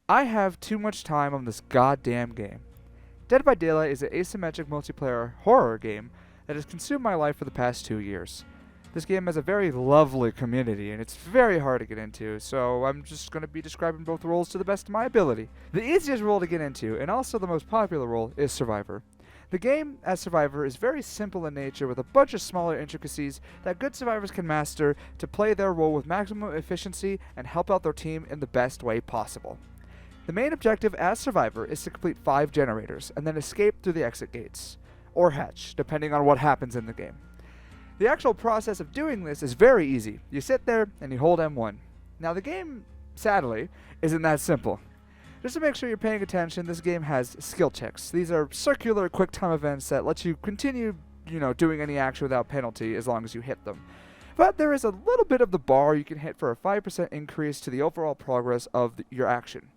I have too much time on this goddamn game. Dead by Daylight is an asymmetric multiplayer horror game that has consumed my life for the past 2 years. This game has a very lovely community, and it's very hard to get into, so I'm just going to be describing both roles to the best of my ability. The easiest role to get into, and also the most popular role, is Survivor. The game, as Survivor, is very simple in nature with a bunch of smaller intricacies that good survivors can master to play their role with maximum efficiency and help out their team in the best way possible. The main objective as Survivor is to complete 5 generators and then escape through the exit gates, or hatch, depending on what happens in the game. The actual process of doing this is very easy. You sit there and you hold M1. Now the game, sadly, isn't that simple. Just to make sure you're paying attention, this game has skill checks. These are circular quick time events that let you continue, doing any action without penalty as long as you hit them. But there is a little bit of the bar you can hit for a 5% increase to the overall progress of your action.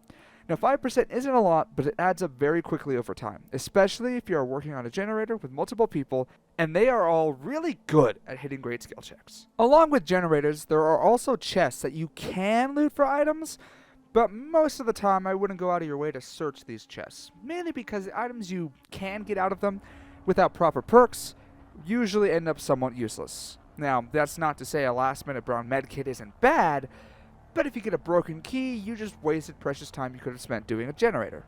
Now 5% isn't a lot, but it adds up very quickly over time, especially if you are working on a generator with multiple people and they are all really good at hitting great skill checks. Along with generators, there are also chests that you can loot for items, but most of the time I wouldn't go out of your way to search these chests, mainly because the items you can get out of them without proper perks usually end up somewhat useless. Now, that's not to say a last-minute brown medkit isn't bad, but if you get a broken key, you just wasted precious time you could have spent doing a generator.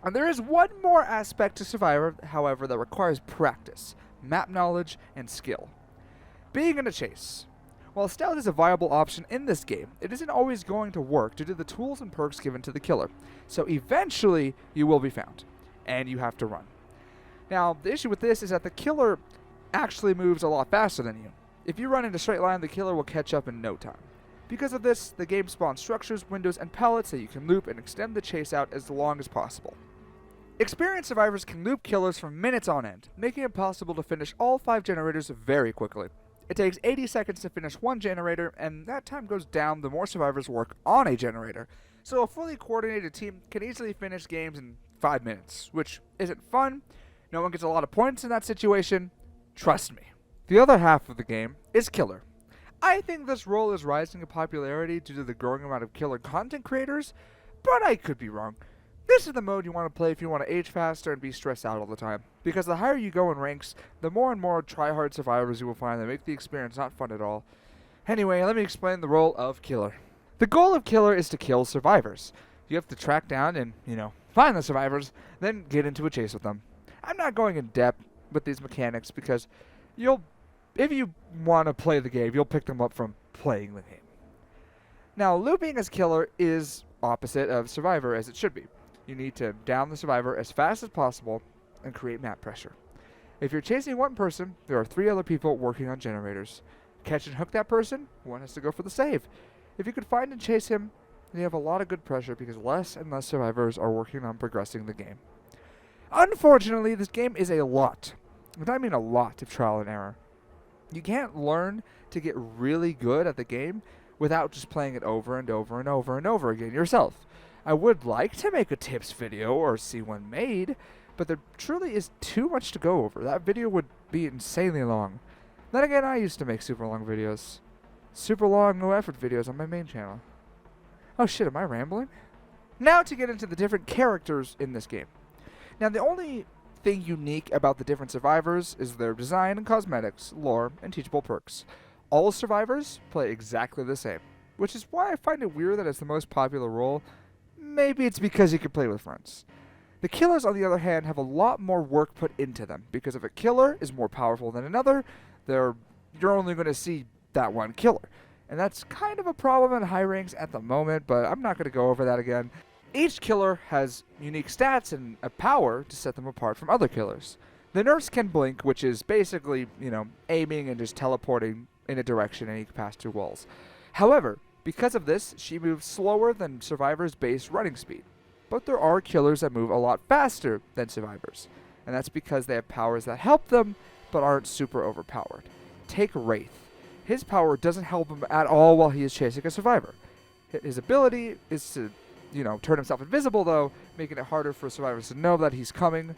And there is one more aspect to Survivor, however, that requires practice, map knowledge, and skill. Being in a chase. While stealth is a viable option in this game, it isn't always going to work due to the tools and perks given to the killer. So eventually, you will be found, and you have to run. Now, the issue with this is that the killer actually moves a lot faster than you. If you run in a straight line, the killer will catch up in no time. Because of this, the game spawns structures, windows, and pallets that you can loop and extend the chase out as long as possible. Experienced survivors can loop killers for minutes on end, making it possible to finish all 5 generators very quickly. It takes 80 seconds to finish one generator, and that time goes down the more survivors work on a generator. So a fully coordinated team can easily finish games in 5 minutes, which isn't fun. No one gets a lot of points in that situation. Trust me. The other half of the game is Killer. I think this role is rising in popularity due to the growing amount of killer content creators, but I could be wrong. This is the mode you want to play if you want to age faster and be stressed out all the time, because the higher you go in ranks, the more and more try-hard survivors you will find that make the experience not fun at all. Anyway, let me explain the role of Killer. The goal of Killer is to kill survivors. You have to track down and, find the survivors, then get into a chase with them. I'm not going in depth with these mechanics because if you want to play the game, you'll pick them up from playing the game. Now, looping as Killer is opposite of Survivor as it should be. You need to down the survivor as fast as possible and create map pressure. If you're chasing one person, there are 3 other people working on generators. Catch and hook that person, one has to go for the save. If you can find and chase him, then you have a lot of good pressure because less and less survivors are working on progressing the game. Unfortunately, this game is a lot, and I mean a lot, of trial and error. You can't learn to get really good at the game without just playing it over and over and over and over again yourself. I would like to make a tips video or see one made, but there truly is too much to go over. That video would be insanely long. Then again, I used to make super long videos. Super long, no effort videos on my main channel. Oh shit, am I rambling? Now to get into the different characters in this game. Now the only thing unique about the different survivors is their design and cosmetics, lore, and teachable perks. All survivors play exactly the same, which is why I find it weird that it's the most popular role. Maybe it's because you can play with friends. The killers, on the other hand, have a lot more work put into them, because if a killer is more powerful than another, you're only going to see that one killer. And that's kind of a problem in high ranks at the moment, but I'm not going to go over that again. Each killer has unique stats and a power to set them apart from other killers. The nurse can blink, which is basically, aiming and just teleporting in a direction and you can pass through walls. However, because of this, she moves slower than survivors' base running speed. But there are killers that move a lot faster than survivors, and that's because they have powers that help them, but aren't super overpowered. Take Wraith. His power doesn't help him at all while he is chasing a survivor. His ability is to turn himself invisible, though, making it harder for survivors to know that he's coming.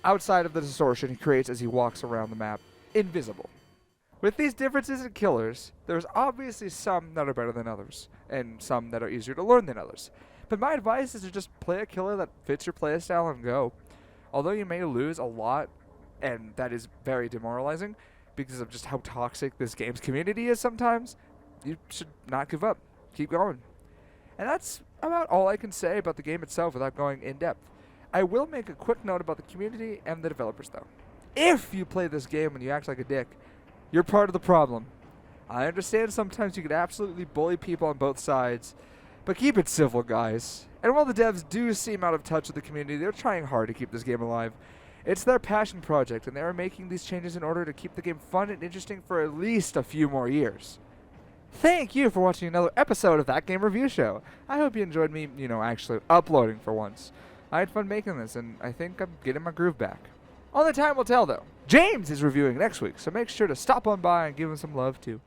Outside of the distortion he creates as he walks around the map, invisible. With these differences in killers, there's obviously some that are better than others, and some that are easier to learn than others. But my advice is to just play a killer that fits your playstyle and go. Although you may lose a lot, and that is very demoralizing because of just how toxic this game's community is sometimes, you should not give up. Keep going. And that's about all I can say about the game itself without going in depth. I will make a quick note about the community and the developers, though. If you play this game and you act like a dick, you're part of the problem. I understand sometimes you can absolutely bully people on both sides, but keep it civil, guys. And while the devs do seem out of touch with the community, they're trying hard to keep this game alive. It's their passion project, and they are making these changes in order to keep the game fun and interesting for at least a few more years. Thank you for watching another episode of That Game Review Show. I hope you enjoyed me, actually uploading for once. I had fun making this, and I think I'm getting my groove back. Only time will tell, though. James is reviewing next week, so make sure to stop on by and give him some love, too.